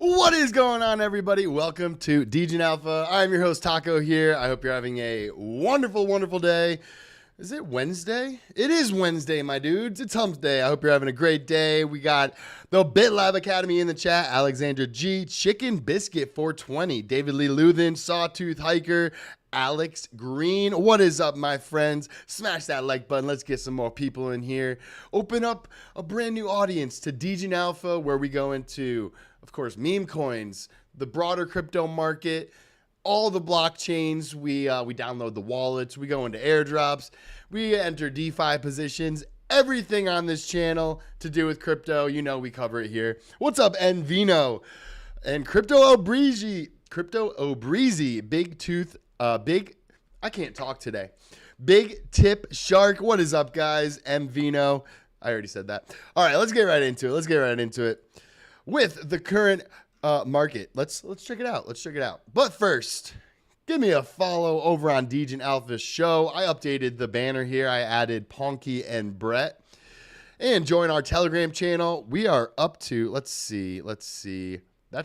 What is going on, everybody? Welcome to Degen Alpha. I'm your host, Taco, here. I hope you're having a wonderful, wonderful day. Is it Wednesday? It is Wednesday, my dudes. It's Hump Day. I hope you're having a great day. We got the BitLab Academy in the chat. Alexandra G, Chicken Biscuit 420, David Lee Luthen, Sawtooth Hiker, Alex Green. What is up, my friends? Smash that like button. Let's get some more people in here. Open up a brand new audience to Degen Alpha, where we go into, of course, meme coins, the broader crypto market, all the blockchains. We download the wallets. We go into airdrops. We enter DeFi positions. Everything on this channel to do with crypto, you know, we cover it here. What's up, Envino and Crypto Obreezy, Big Tooth, I can't talk today. Big Tip Shark. What is up, guys? Envino. I already said that. All right, let's get right into it. With the current market. Let's check it out. But first, give me a follow over on Degen Alpha's show. I updated the banner here. I added Ponky and Brett. And join our Telegram channel. We are up to, let's see. That's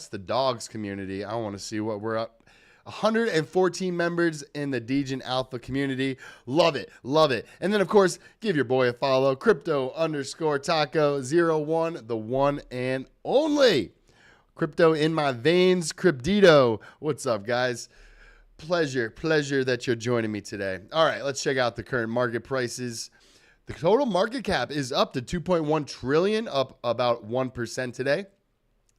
the dogs community. I want to see what we're up. 114 members in the Degen Alpha community. Love it. And then, of course, give your boy a follow. Crypto_Taco01, the one and only. Crypto in my veins, Cryptito. What's up, guys? Pleasure that you're joining me today. All right, let's check out the current market prices. The total market cap is up to 2.1 trillion, up about 1% today.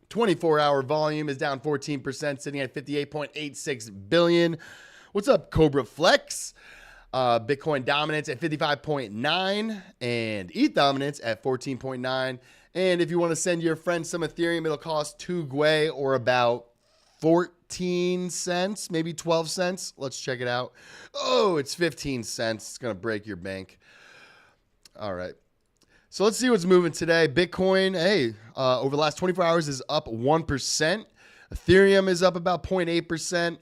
24-hour volume is down 14%, sitting at 58.86 billion. What's up, Cobra Flex? Bitcoin dominance at 55.9 and ETH dominance at 14.9. And if you want to send your friend some Ethereum, it'll cost 2 Gwei, or about 14 cents, maybe 12 cents. Let's check it out. Oh, it's 15 cents. It's going to break your bank. All right. So let's see what's moving today. Bitcoin, over the last 24 hours is up 1%. Ethereum is up about 0.8%.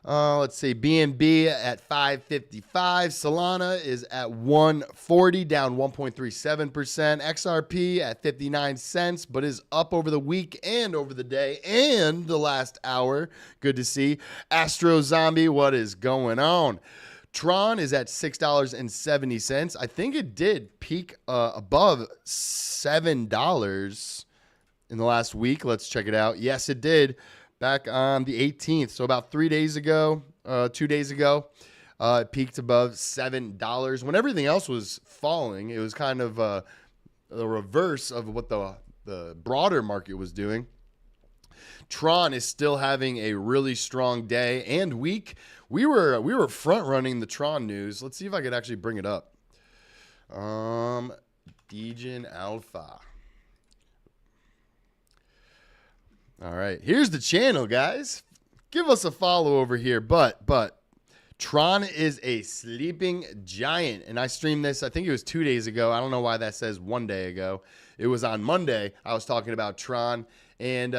Let's see, BNB at 555. Solana is at 140, down 1.37%. XRP at 59 cents, but is up over the week and over the day and the last hour. Good to see. Astro Zombie, what is going on? Tron is at $6.70. I think it did peak above $7 in the last week. Let's check it out. Yes, it did. Back on the 18th. So about 2 days ago, it peaked above $7. When everything else was falling, it was kind of the reverse of what the broader market was doing. Tron is still having a really strong day and week. We were front running the Tron news. Let's see if I could actually bring it up. Degen Alpha. All right, here's the channel, guys. Give us a follow over here. But Tron is a sleeping giant, and I streamed this. I think it was 2 days ago. I don't know why that says 1 day ago. It was on Monday. I was talking about Tron, and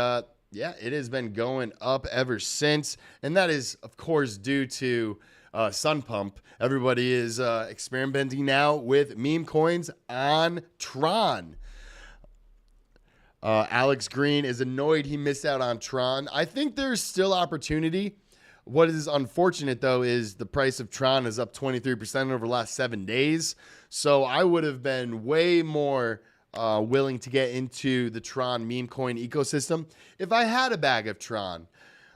yeah, it has been going up ever since. And that is, of course, due to Sun Pump. Everybody is experimenting now with meme coins on Tron. Alex Green is annoyed he missed out on Tron. I think there's still opportunity. What is unfortunate, though, is the price of Tron is up 23% over the last 7 days. So I would have been way more willing to get into the Tron meme coin ecosystem if I had a bag of Tron.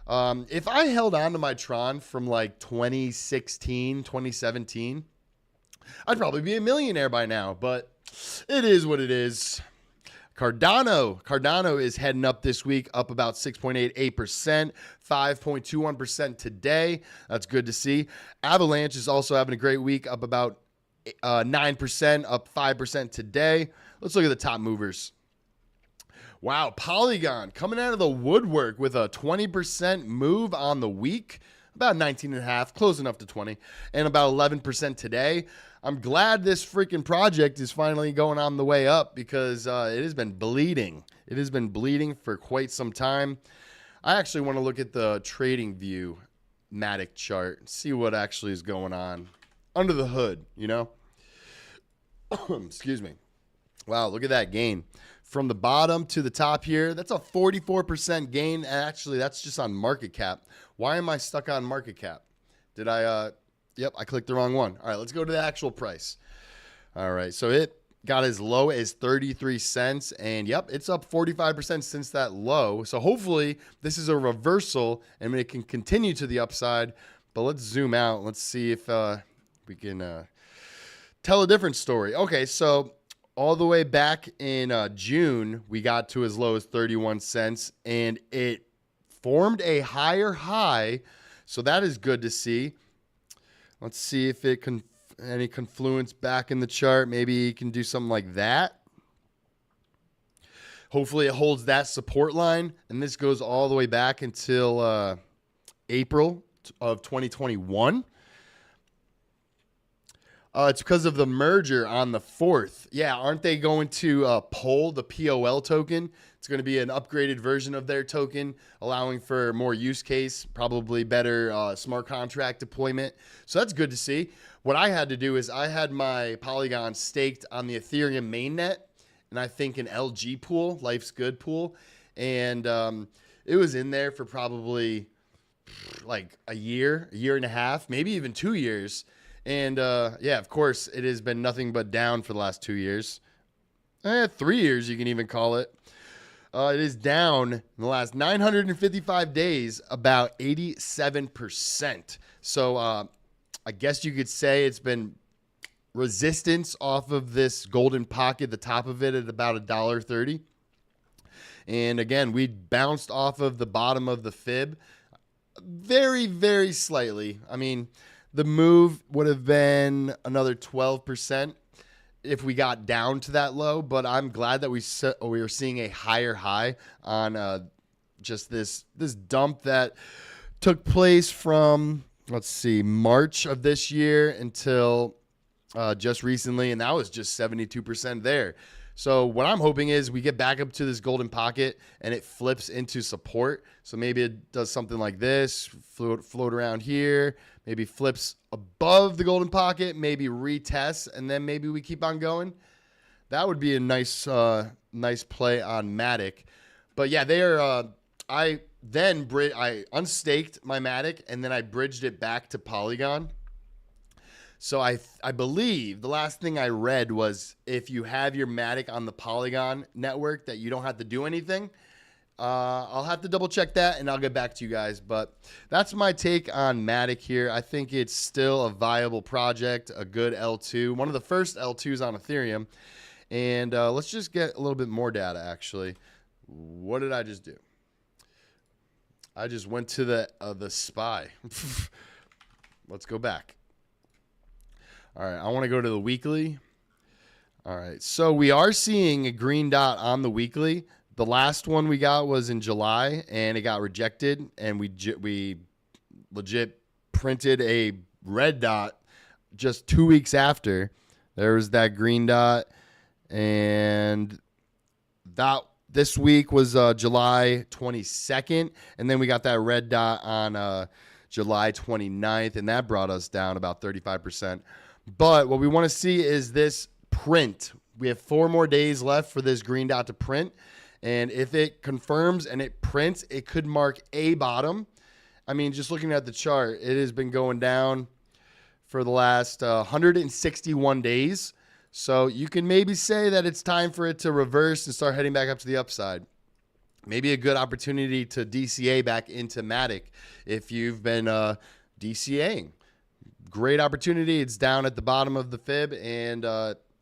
If I held on to my Tron from like 2016, 2017, I'd probably be a millionaire by now, but it is what it is. Cardano is heading up this week, up about 6.88%, 5.21% today. That's good to see. Avalanche is also having a great week, up about 9%, up 5% today. Let's look at the top movers. Wow, Polygon coming out of the woodwork with a 20% move on the week, about 19.5, close enough to 20, and about 11% today. I'm glad this freaking project is finally going on the way up, because it has been bleeding. It has been bleeding for quite some time. I actually want to look at the trading view MATIC chart, see what actually is going on under the hood, you know? Excuse me. Wow, look at that gain. From the bottom to the top here, that's a 44% gain. Actually, that's just on market cap. Why am I stuck on market cap? Did I, yep, I clicked the wrong one. All right, let's go to the actual price. All right, so it got as low as 33 cents, and yep, it's up 45% since that low. So hopefully this is a reversal and it can continue to the upside. But let's zoom out. Let's see if we can tell a different story. Okay, so all the way back in June, we got to as low as 31 cents, and it formed a higher high. So that is good to see. Let's see if it can any confluence back in the chart. Maybe you can do something like that. Hopefully it holds that support line, and this goes all the way back until April of 2021. It's because of the merger on the 4th. Yeah, aren't they going to pull the POL token? It's going to be an upgraded version of their token, allowing for more use case, probably better smart contract deployment. So that's good to see. What I had to do is I had my Polygon staked on the Ethereum mainnet, and I think an LG pool, Life's Good pool. And it was in there for probably like a year and a half, maybe even 2 years. And yeah, of course, it has been nothing but down for the last 2 years. 3 years, you can even call it. It is down in the last 955 days, about 87%. So I guess you could say it's been resistance off of this golden pocket, the top of it at about $1.30. And again, we bounced off of the bottom of the fib very, very slightly. I mean, the move would have been another 12% if we got down to that low, but I'm glad that we were seeing a higher high on just this dump that took place from, let's see, March of this year until just recently, and that was just 72% there. So what I'm hoping is we get back up to this golden pocket and it flips into support. So maybe it does something like this, float around here, maybe flips above the golden pocket, maybe retests, and then maybe we keep on going. That would be a nice nice play on MATIC. But yeah, they are. I unstaked my MATIC and then I bridged it back to Polygon. So I believe the last thing I read was if you have your MATIC on the Polygon network that you don't have to do anything. I'll have to double check that and I'll get back to you guys. But that's my take on MATIC here. I think it's still a viable project, a good L2, one of the first L2s on Ethereum. And let's just get a little bit more data, actually. What did I just do? I just went to the SPY. Let's go back. All right, I want to go to the weekly. All right, so we are seeing a green dot on the weekly. The last one we got was in July, and it got rejected, and we legit printed a red dot just 2 weeks after. There was that green dot, and that this week was July 22nd, and then we got that red dot on July 29th, and that brought us down about 35%. But what we want to see is this print. We have 4 more days left for this green dot to print. And if it confirms and it prints, it could mark a bottom. I mean, just looking at the chart, it has been going down for the last 161 days. So you can maybe say that it's time for it to reverse and start heading back up to the upside. Maybe a good opportunity to DCA back into MATIC if you've been DCAing. Great opportunity. It's down at the bottom of the fib, and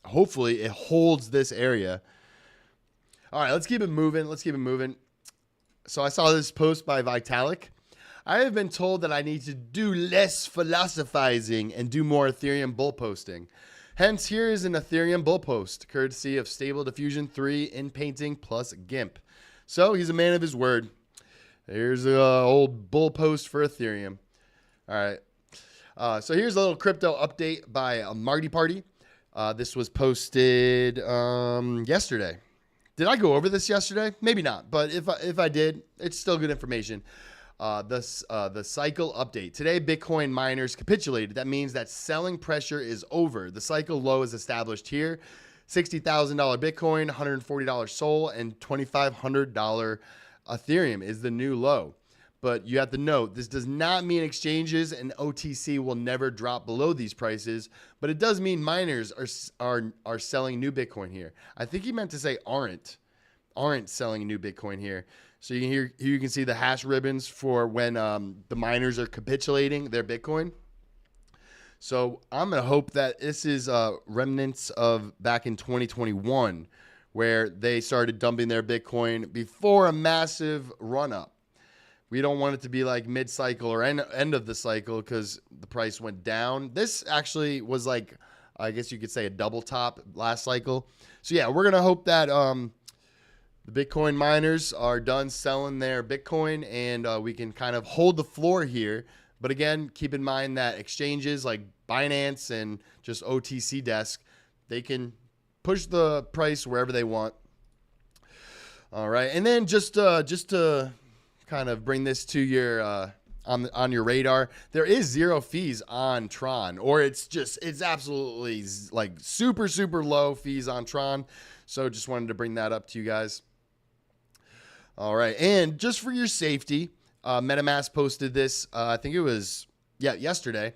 hopefully it holds this area. All right, let's keep it moving. So I saw this post by Vitalik. I have been told that I need to do less philosophizing and do more Ethereum bull posting. Hence, here is an Ethereum bull post, courtesy of Stable Diffusion 3 in painting plus GIMP. So he's a man of his word. Here's an old bull post for Ethereum. All right. So here's a little crypto update by Marty Party. This was posted yesterday. Did I go over this yesterday? Maybe not, but if I did, it's still good information. The cycle update. Today, Bitcoin miners capitulated. That means that selling pressure is over. The cycle low is established here. $60,000 Bitcoin, $140 Sol, and $2,500 Ethereum is the new low. But you have to note, this does not mean exchanges and OTC will never drop below these prices, but it does mean miners are selling new Bitcoin here. I think he meant to say aren't selling new Bitcoin here. So here you can see the hash ribbons for when the miners are capitulating their Bitcoin. So I'm going to hope that this is remnants of back in 2021 where they started dumping their Bitcoin before a massive run up. We don't want it to be like mid-cycle or end of the cycle because the price went down. This actually was like, I guess you could say a double top last cycle. So yeah, we're going to hope that the Bitcoin miners are done selling their Bitcoin and we can kind of hold the floor here. But again, keep in mind that exchanges like Binance and just OTC Desk, they can push the price wherever they want. All right. And then just to kind of bring this to your on your radar, there is 0 fees on Tron, or it's absolutely like super low fees on Tron. So just wanted to bring that up to you guys. All right, and just for your safety, MetaMask posted this. I think it was yesterday.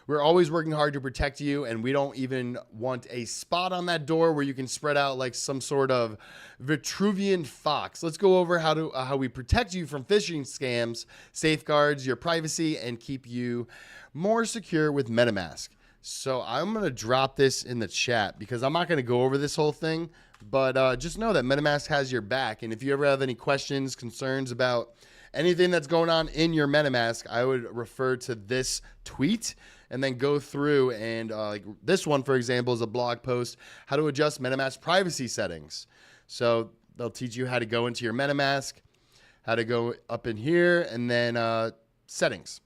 We're always working hard to protect you, and we don't even want a spot on that door where you can spread out like some sort of Vitruvian fox. Let's go over how we protect you from phishing scams, safeguards your privacy, and keep you more secure with MetaMask. So I'm going to drop this in the chat because I'm not going to go over this whole thing, but just know that MetaMask has your back. And if you ever have any questions, concerns about anything that's going on in your MetaMask, I would refer to this tweet and then go through and like this one, for example, is a blog post, how to adjust MetaMask privacy settings. So they'll teach you how to go into your MetaMask, how to go up in here, and then settings.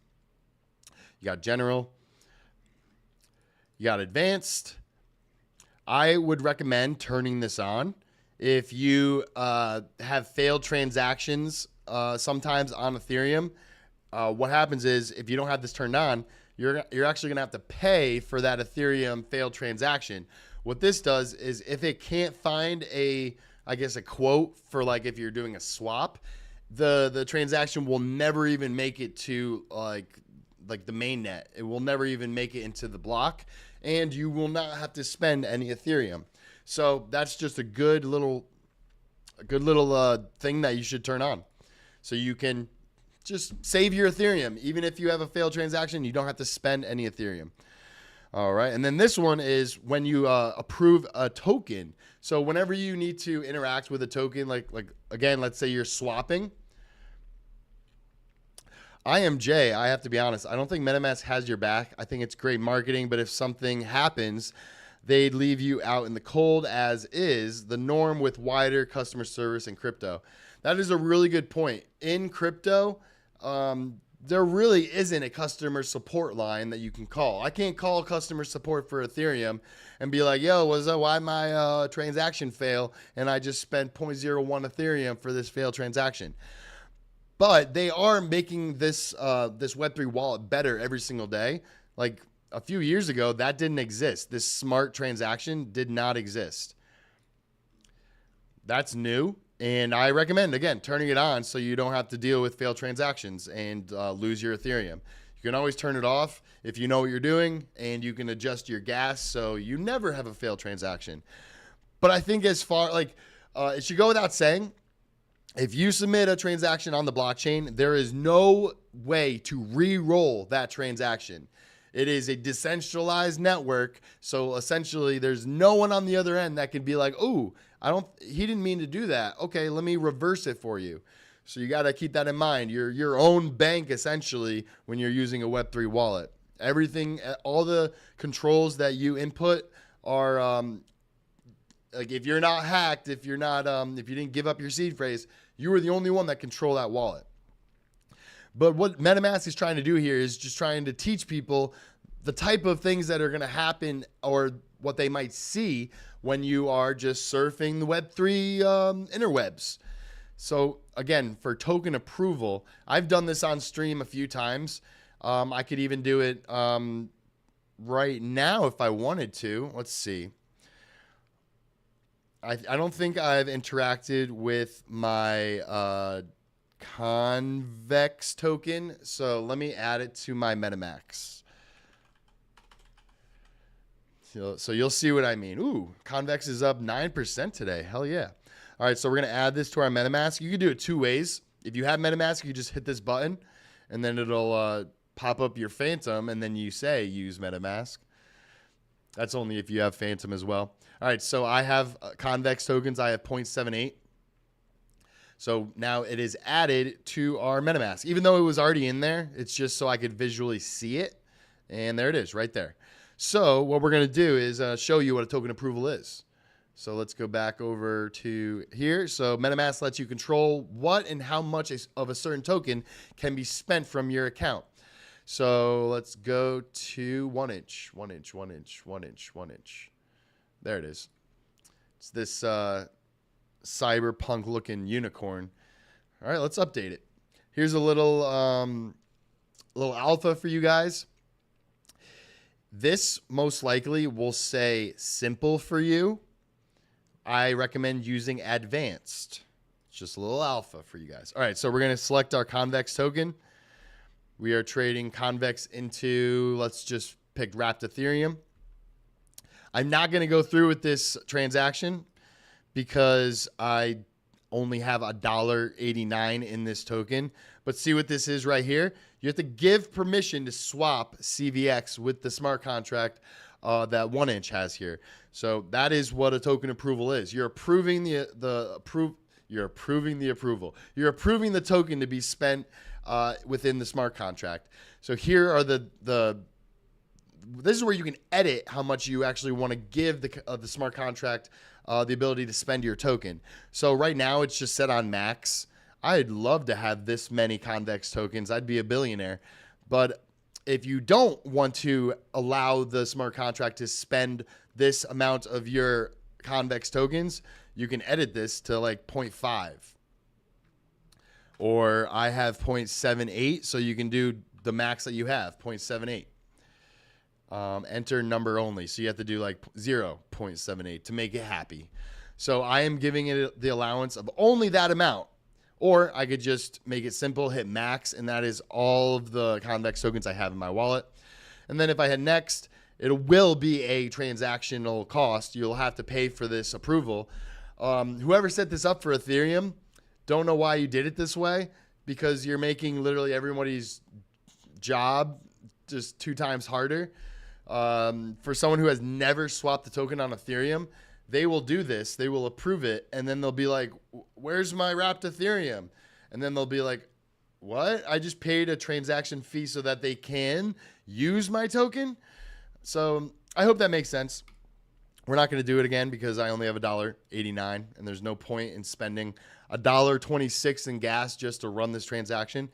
You got general, you got advanced. I would recommend turning this on. If you have failed transactions sometimes on Ethereum, what happens is if you don't have this turned on, you're actually going to have to pay for that Ethereum failed transaction. What this does is if it can't find a quote for like if you're doing a swap, the transaction will never even make it to like the main net. It will never even make it into the block, and you will not have to spend any Ethereum. So that's just a good little thing that you should turn on. So you can just save your Ethereum. Even if you have a failed transaction, you don't have to spend any Ethereum. All right. And then this one is when you approve a token. So whenever you need to interact with a token, like again, let's say you're swapping. I have to be honest, I don't think MetaMask has your back. I think it's great marketing, but if something happens, they'd leave you out in the cold, as is the norm with wider customer service in crypto. That is a really good point. In crypto, there really isn't a customer support line that you can call. I can't call customer support for Ethereum and be like, yo, why my transaction fail? And I just spent 0.01 Ethereum for this failed transaction. But they are making this Web3 wallet better every single day. Like a few years ago, that didn't exist. This smart transaction did not exist. That's new. And I recommend, again, turning it on so you don't have to deal with failed transactions and lose your Ethereum. You can always turn it off if you know what you're doing, and you can adjust your gas so you never have a failed transaction. But I think as far it should go without saying, if you submit a transaction on the blockchain, there is no way to re-roll that transaction. It is a decentralized network, so essentially there's no one on the other end that can be like, "Oh, he didn't mean to do that. Okay, let me reverse it for you." So you got to keep that in mind. You're your own bank essentially when you're using a Web3 wallet. Everything, all the controls that you input are like if you're not hacked, if you didn't give up your seed phrase, you are the only one that control that wallet. But what MetaMask is trying to do here is just trying to teach people the type of things that are going to happen or what they might see when you are just surfing the Web3 interwebs. So again, for token approval, I've done this on stream a few times. I could even do it right now if I wanted to. Let's see. I don't think I've interacted with my Convex token. So let me add it to my MetaMask. So you'll see what I mean. Ooh, Convex is up 9% today. Hell yeah. All right, so we're going to add this to our MetaMask. You can do it two ways. If you have MetaMask, you just hit this button, and then it'll pop up your Phantom, and then you say use MetaMask. That's only if you have Phantom as well. All right, so I have Convex tokens. I have 0.78. So now it is added to our MetaMask. Even though it was already in there, it's just so I could visually see it. And there it is right there. So what we're going to do is show you what a token approval is. So let's go back over to here. So MetaMask lets you control what and how much of a certain token can be spent from your account. So let's go to 1 inch, 1 inch, 1 inch, 1 inch, 1 inch. There it is. It's this cyberpunk looking unicorn. All right, let's update it. Here's a little alpha for you guys. This most likely will say simple for you. I recommend using advanced. It's just a little alpha for you guys. All right, so we're going to select our Convex token. We are trading Convex into, let's just pick wrapped Ethereum. I'm not going to go through with this transaction because I only have $1.89 in this token. But see what this is right here? You have to give permission to swap CVX with the smart contract that 1 inch has here. So that is what a token approval is. You're approving the approval. You're approving the token to be spent within the smart contract. So here are this is where you can edit how much you actually want to give the smart contract the ability to spend your token. So right now it's just set on max. I'd love to have this many Convex tokens. I'd be a billionaire. But if you don't want to allow the smart contract to spend this amount of your Convex tokens, you can edit this to like 0.5. Or I have 0.78, so you can do the max that you have, 0.78. Enter number only. So you have to do like 0.78 to make it happy. So I am giving it the allowance of only that amount. Or I could just make it simple, hit max, and that is all of the Convex tokens I have in my wallet. And then if I hit next, it will be a transactional cost. You'll have to pay for this approval. Whoever set this up for Ethereum, don't know why you did it this way, because you're making literally everybody's job just 2 times harder. For someone who has never swapped the token on Ethereum, they will do this. They will approve it, and then they'll be like, where's my wrapped Ethereum? And then they'll be like, what? I just paid a transaction fee so that they can use my token? So I hope that makes sense. We're not going to do it again because I only have $1.89, and there's no point in spending $1.26 in gas just to run this transaction.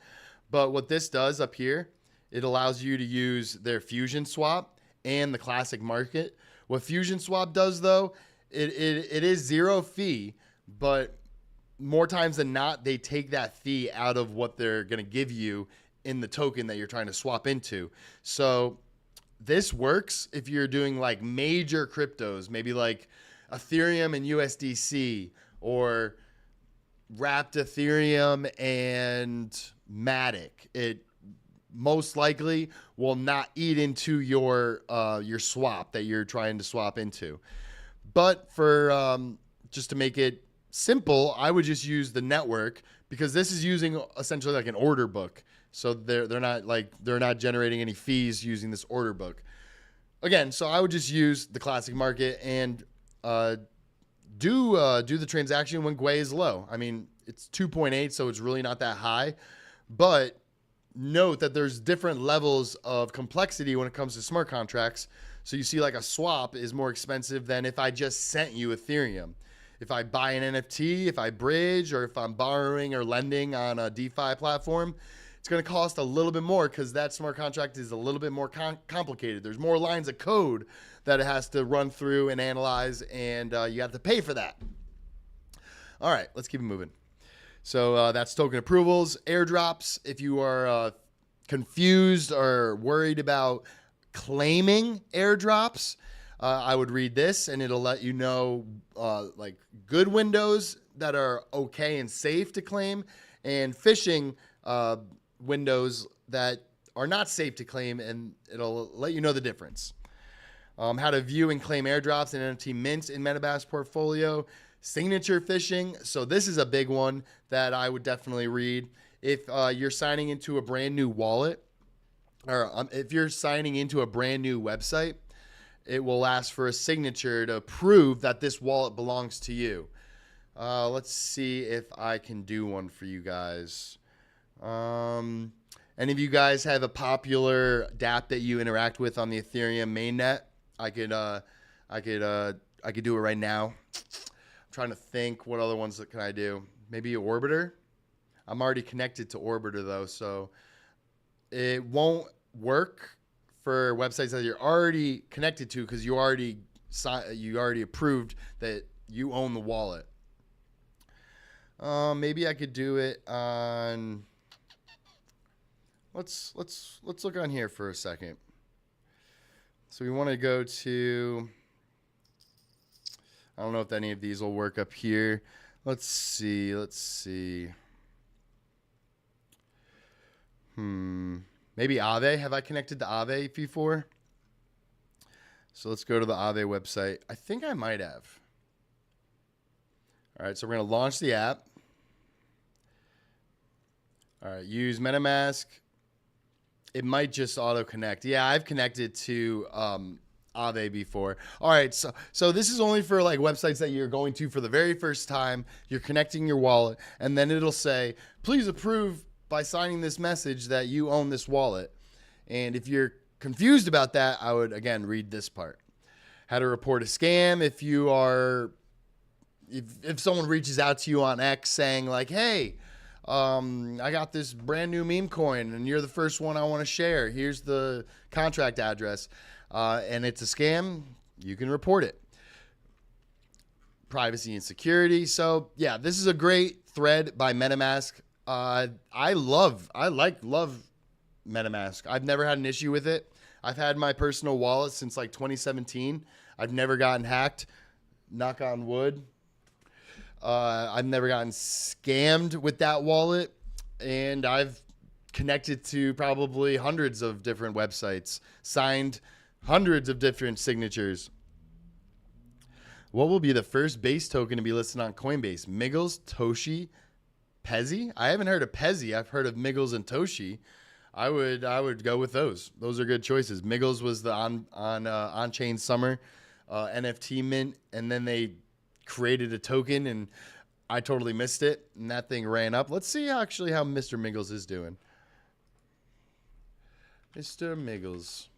But what this does up here, it allows you to use their Fusion Swap and the classic market. What Fusion Swap does, though, it is 0 fee, but more times than not, they take that fee out of what they're going to give you in the token that you're trying to swap into. So this works if you're doing like major cryptos, maybe like Ethereum and USDC, or wrapped Ethereum and MATIC. It most likely will not eat into your swap that you're trying to swap into. But for just to make it simple, I would just use the network, because this is using essentially like an order book. So they're not generating any fees using this order book. Again, so I would just use the classic market and do the transaction when Gwei is low. I mean, it's 2.8, so it's really not that high. But note that there's different levels of complexity when it comes to smart contracts. So you see, like, a swap is more expensive than if I just sent you Ethereum. If I buy an NFT, if I bridge, or if I'm borrowing or lending on a DeFi platform, it's going to cost a little bit more because that smart contract is a little bit more complicated. There's more lines of code that it has to run through and analyze, and you have to pay for that. All right, let's keep it moving. So that's token approvals. Airdrops, if you are confused or worried about claiming airdrops, I would read this, and it'll let you know like good windows that are okay and safe to claim, and phishing windows that are not safe to claim, and it'll let you know the difference. How to view and claim airdrops and NFT mints in MetaMask portfolio. Signature phishing. So this is a big one that I would definitely read. If you're signing into a brand new wallet, or if you're signing into a brand new website, it will ask for a signature to prove that this wallet belongs to you. Let's see if I can do one for you guys. Any of you guys have a popular dApp that you interact with on the Ethereum mainnet? I could do it right now. I'm trying to think what other ones that can I do. Maybe Orbiter. I'm already connected to Orbiter though, so it won't work for websites that you're already connected to because you already approved that you own the wallet. Maybe I could do it on. Let's look on here for a second. So we want to go to. I don't know if any of these will work up here. Let's see. Maybe Aave. Have I connected to Aave before? So let's go to the Aave website. I think I might have. All right, so we're going to launch the app. All right, use MetaMask. It might just auto connect. Yeah, I've connected to Aave before. All right, so this is only for like websites that you're going to for the very first time. You're connecting your wallet, and then it'll say, please approve by signing this message that you own this wallet. And if you're confused about that, I would, again, read this part. How to report a scam if you are, if someone reaches out to you on X saying like, hey, I got this brand new meme coin and you're the first one I want to share. Here's the contract address. And it's a scam, you can report it. Privacy and security. So yeah, this is a great thread by MetaMask. I love MetaMask. I've never had an issue with it. I've had my personal wallet since like 2017. I've never gotten hacked. Knock on wood. I've never gotten scammed with that wallet, and I've connected to probably hundreds of different websites, signed hundreds of different signatures. What will be the first base token to be listed on Coinbase? Miggles, Toshi, Pezzy? I haven't heard of Pezzy. I've heard of Miggles and Toshi. I would go with those. Those are good choices. Miggles was the on-chain summer NFT mint, and then they created a token, and I totally missed it, and that thing ran up. Let's see actually how Mr. Miggles is doing. Mr. Miggles.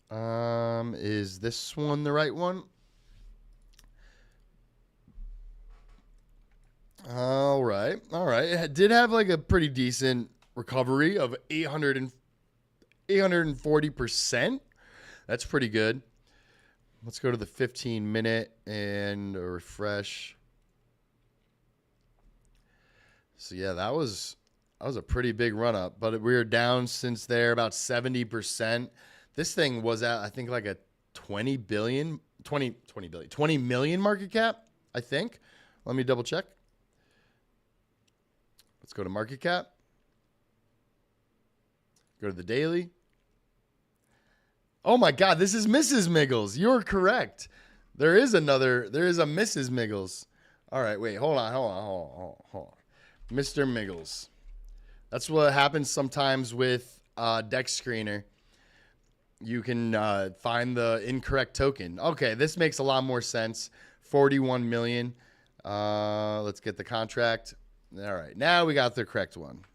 Is this one the right one? All right. It did have like a pretty decent recovery of 840%. That's pretty good. Let's go to the 15-minute and refresh. So yeah, that was a pretty big run up, but we were down since there about 70%. This thing was at, I think, like a 20 million market cap, I think. Let me double check. Let's go to market cap. Go to the daily. Oh my God, this is Mrs. Miggles. You're correct. There is a Mrs. Miggles. All right, wait, hold on. Mr. Miggles. That's what happens sometimes with Dex Screener. You can find the incorrect token. Okay, this makes a lot more sense. 41 million. Let's get the contract. All right, now we got the correct one.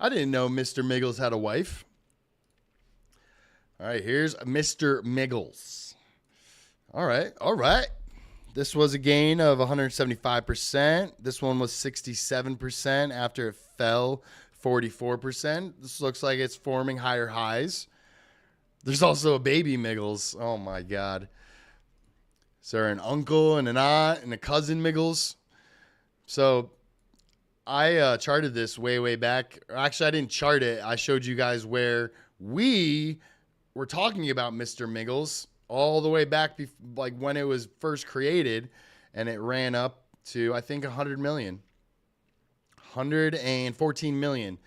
I didn't know Mr. Miggles had a wife. All right, here's Mr. Miggles. All right. This was a gain of 175%. This one was 67% after it fell 44%. This looks like it's forming higher highs. There's also a baby Miggles. Oh, my God. Is there an uncle and an aunt and a cousin Miggles? So I charted this way back. Actually, I didn't chart it. I showed you guys where We were talking about Mr. Miggles all the way back, like when it was first created, and it ran up to, I think, 100 million, 114 million.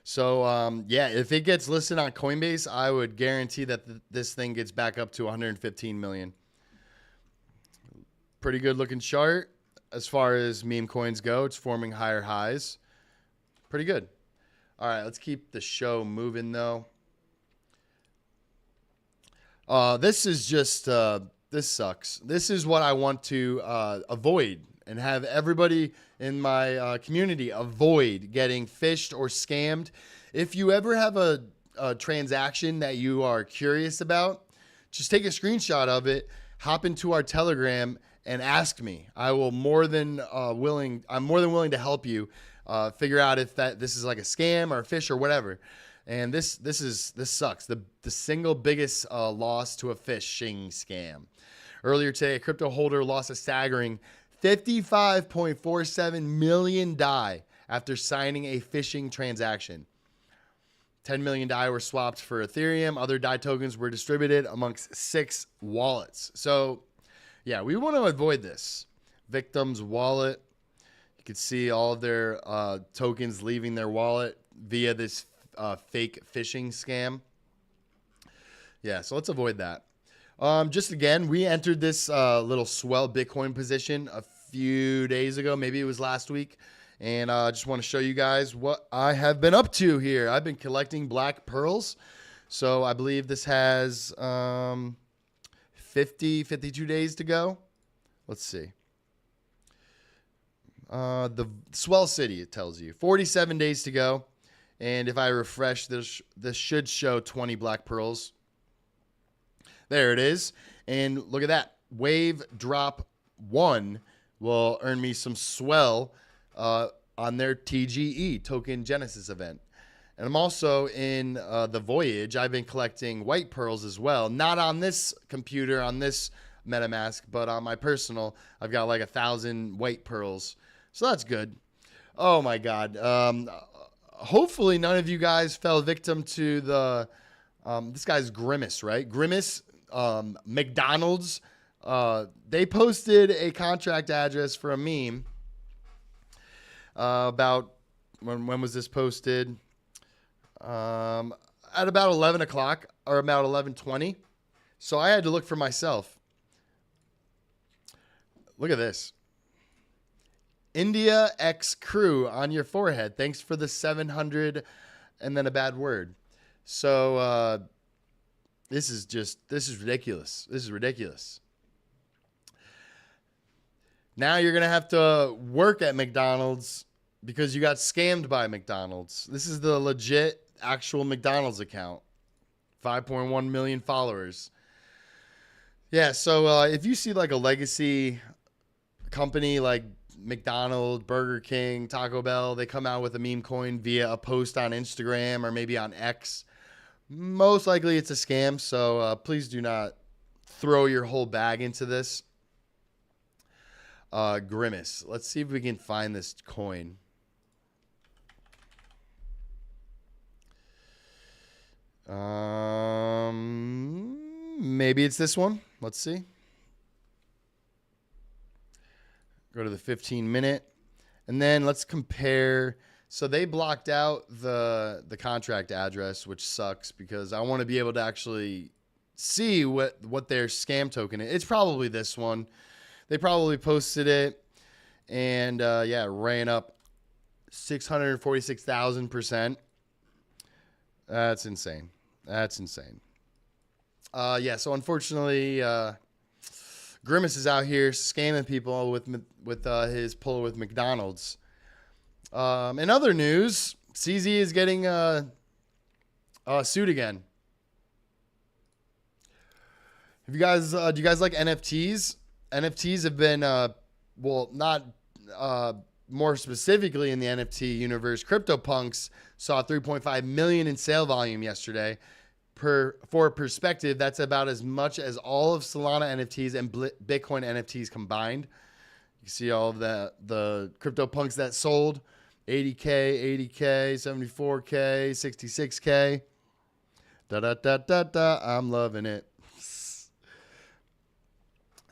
So, yeah, if it gets listed on Coinbase, I would guarantee that this thing gets back up to 115 million. Pretty good looking chart as far as meme coins go. It's forming higher highs. Pretty good. All right, let's keep the show moving, though. This is just, this sucks. This is what I want to avoid and have everybody in my community avoid getting phished or scammed. If you ever have a transaction that you are curious about, just take a screenshot of it, hop into our Telegram, and ask me. I will I'm more than willing to help you figure out if this is like a scam or a phish or whatever. And this sucks. The single biggest loss to a phishing scam. Earlier today, a crypto holder lost a staggering $55.47 million DAI after signing a phishing transaction. 10 million DAI were swapped for Ethereum. Other DAI tokens were distributed amongst 6 wallets. So, yeah, we want to avoid this. Victim's wallet. You can see all of their tokens leaving their wallet via this fake phishing scam. Yeah, so let's avoid that. Just again, we entered this little swell Bitcoin position a few days ago. Maybe it was last week. And I just want to show you guys what I have been up to here. I've been collecting black pearls. So I believe this has 52 days to go. Let's see. The Swell City, it tells you. 47 days to go. And if I refresh, this should show 20 black pearls. There it is. And look at that. Wave drop 1 will earn me some swell on their TGE, Token Genesis event. And I'm also in the Voyage. I've been collecting white pearls as well. Not on this computer, on this MetaMask, but on my personal, I've got like 1,000 white pearls. So that's good. Oh my God. Hopefully none of you guys fell victim to the, this guy's Grimace, right? Grimace, McDonald's, they posted a contract address for a meme about, when was this posted? At about 11 o'clock or about 11:20. So I had to look for myself. Look at this. India X crew on your forehead. Thanks for the 700 and then a bad word. So this is ridiculous. This is ridiculous. Now you're going to have to work at McDonald's because you got scammed by McDonald's. This is the legit actual McDonald's account. 5.1 million followers. Yeah, so if you see like a legacy company like McDonald's, Burger King, Taco Bell, they come out with a meme coin via a post on Instagram or maybe on X, most likely it's a scam. So please do not throw your whole bag into this. Grimace. Let's see if we can find this coin. Maybe it's this one. Let's see. Go to the 15-minute. And then let's compare. So they blocked out the contract address, which sucks because I want to be able to actually see what their scam token is. It's probably this one. They probably posted it. And, yeah, it ran up 646,000%. That's insane. That's insane. Yeah, so unfortunately, Grimace is out here scamming people with his pull with McDonald's. In other news, CZ is getting sued again. Do you guys like NFTs? NFTs have been, well, not more specifically in the NFT universe. CryptoPunks saw 3.5 million in sale volume yesterday. For perspective, that's about as much as all of Solana NFTs and Bitcoin NFTs combined. You can see all of the CryptoPunks that sold. 80K, 80K, 74K, 66K. Da da da da da. I'm loving it.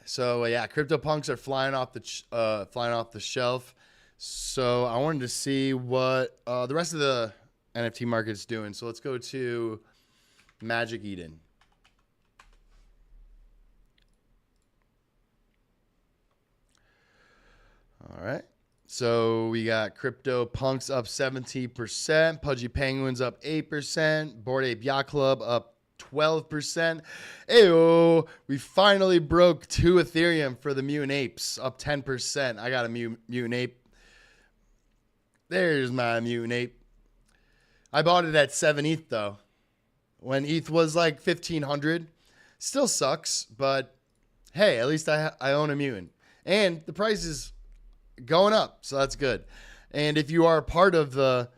So yeah, CryptoPunks are flying off the shelf. So I wanted to see what the rest of the NFT market is doing. So let's go to Magic Eden. All right. So we got CryptoPunks up 17%, Pudgy Penguins up 8%, Bored Ape Yacht Club up 12%. Ayo, we finally broke 2 Ethereum for the Mutant Apes, up 10%. I got a Mutant Ape. There's my Mutant Ape. I bought it at 7 ETH though, when ETH was like 1,500. Still sucks, but hey, at least I own a Mutant. And the price is going up, so that's good. And if you are a part of the...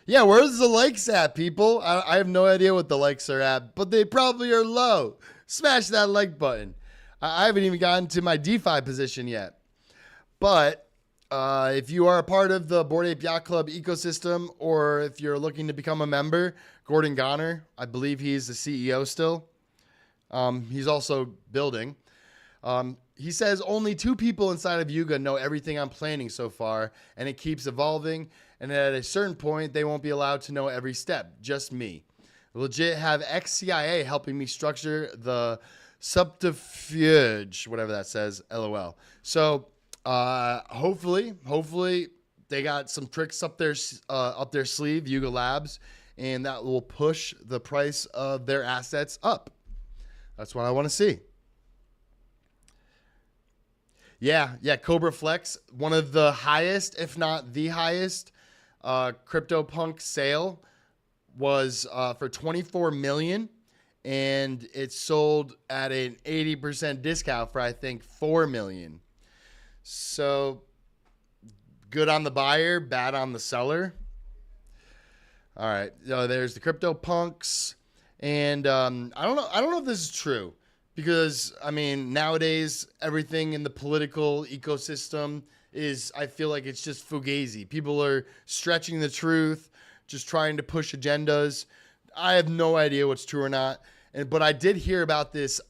Yeah, where's the likes at, people? I have no idea what the likes are at, but they probably are low. Smash that like button. I haven't even gotten to my DeFi position yet. But if you are a part of the Bored Ape Yacht Club ecosystem, or if you're looking to become a member, Gordon Goner, I believe he's the CEO still. He's also building. He says only 2 people inside of Yuga know everything I'm planning so far, and it keeps evolving. And at a certain point, they won't be allowed to know every step. Just me. Legit have ex-CIA helping me structure the subterfuge, whatever that says. LOL. So hopefully they got some tricks up their sleeve, Yuga Labs, and that will push the price of their assets up. That's what I want to see. Yeah, Cobra Flex, one of the highest, if not the highest, CryptoPunk sale was for 24 million, and it sold at an 80% discount for I think 4 million. So good on the buyer, bad on the seller. All right, there's the CryptoPunks, and I don't know if this is true. Because, I mean, nowadays, everything in the political ecosystem is, I feel like it's just fugazi. People are stretching the truth, just trying to push agendas. I have no idea what's true or not. But I did hear about this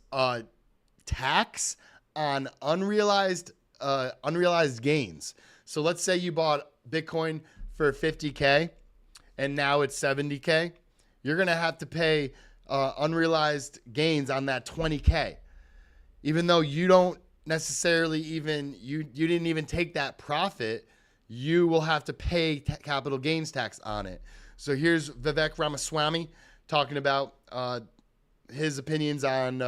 tax on unrealized gains. So let's say you bought Bitcoin for 50K and now it's 70K. You're going to have to pay unrealized gains on that 20K, even though you don't necessarily even you didn't even take that profit. You will have to pay capital gains tax on it. So here's Vivek Ramaswamy talking about his opinions on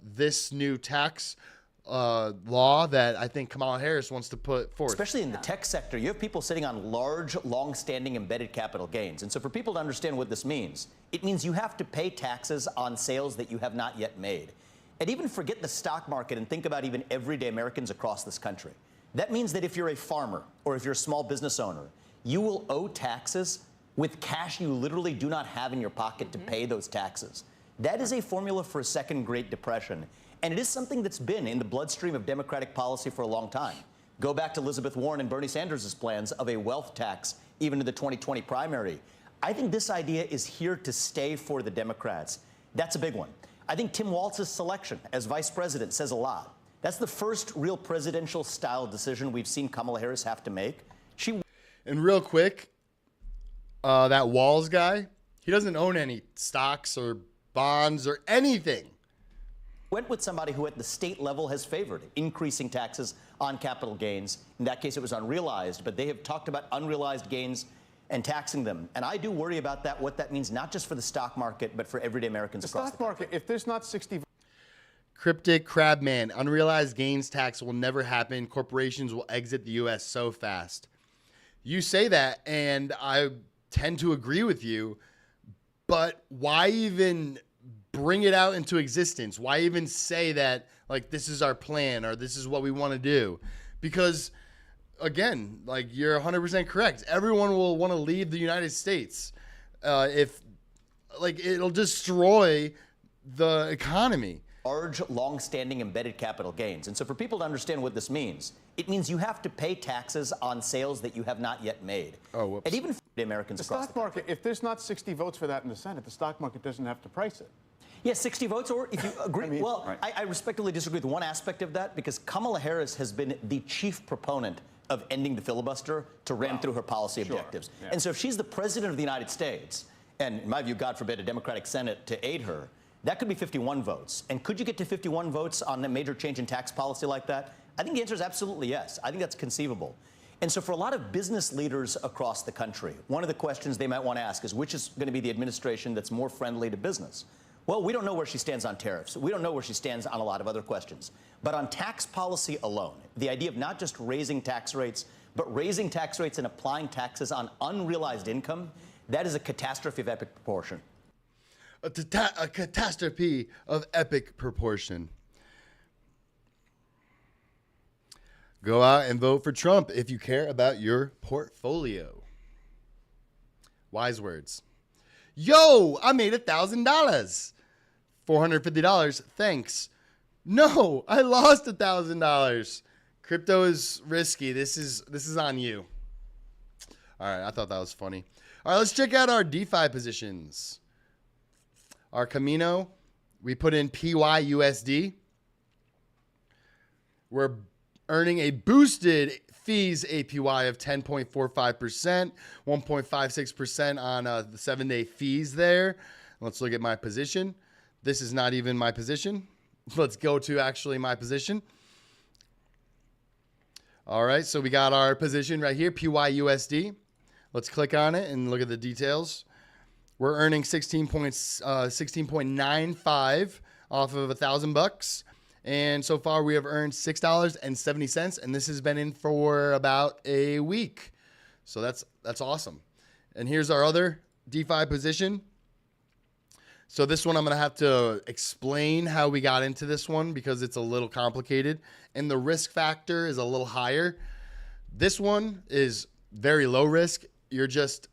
this new tax law that I think Kamala Harris wants to put forth. Especially in the tech sector, you have people sitting on large, long-standing embedded capital gains. And so for people to understand what this means, it means you have to pay taxes on sales that you have not yet made. And even forget the stock market and think about even everyday Americans across this country. That means that if you're a farmer or if you're a small business owner, you will owe taxes with cash you literally do not have in your pocket to pay those taxes. That is a formula for a second Great Depression. And it is something that's been in the bloodstream of Democratic policy for a long time. Go back to Elizabeth Warren and Bernie Sanders' plans of a wealth tax, even in the 2020 primary. I think this idea is here to stay for the Democrats. That's a big one. I think Tim Walz's selection as vice president says a lot. That's the first real presidential style decision we've seen Kamala Harris have to make. And real quick, that Walz guy, he doesn't own any stocks or bonds or anything. Went with somebody who at the state level has favored increasing taxes on capital gains. In that case, it was unrealized, but they have talked about unrealized gains and taxing them. And I do worry about that, what that means, not just for the stock market, but for everyday Americans across the country. Stock market, if there's not 60... Cryptic Crabman, unrealized gains tax will never happen. Corporations will exit the U.S. so fast. You say that, and I tend to agree with you, but why even bring it out into existence? Why even say that, like, this is our plan or this is what we want to do? Because, again, like, you're 100% correct. Everyone will want to leave the United States if, like, it'll destroy the economy. large, long-standing embedded capital gains. And so for people to understand what this means, it means you have to pay taxes on sales that you have not yet made. Oh, whoops. And even for the Americans across stock market, if there's not 60 votes for that in the Senate, the stock market doesn't have to price it. Yes, 60 votes, or if you agree. I mean, well, right. I respectfully disagree with one aspect of that, because Kamala Harris has been the chief proponent of ending the filibuster to ram through her policy objectives. Yeah. And so if she's the president of the United States, and in my view, God forbid, a Democratic Senate to aid her, that could be 51 votes. And could you get to 51 votes on a major change in tax policy like that? I think the answer is absolutely yes. I think that's conceivable. And so for a lot of business leaders across the country, one of the questions they might want to ask is, which is going to be the administration that's more friendly to business? Well, we don't know where she stands on tariffs. We don't know where she stands on a lot of other questions. But on tax policy alone, the idea of not just raising tax rates, but raising tax rates and applying taxes on unrealized income, that is a catastrophe of epic proportion. A catastrophe of epic proportion. Go out and vote for Trump if you care about your portfolio. Wise words. Yo, I made $1,000. $450. Thanks. No, I lost $1,000. Crypto is risky. This is on you. All right, I thought that was funny. All right, let's check out our DeFi positions. Our Camino, we put in PYUSD. We're earning a boosted fees APY of 10.45%, 1.56% on the 7-day fees there. Let's look at my position. This is not even my position. Let's go to actually my position. All right, so we got our position right here, PYUSD. Let's click on it and look at the details. We're earning 16.95 off of $1,000, and so far we have earned $6.70, and this has been in for about a week. So that's awesome. And here's our other DeFi position. So this one I'm going to have to explain how we got into this one because it's a little complicated and the risk factor is a little higher. This one is very low risk. You're just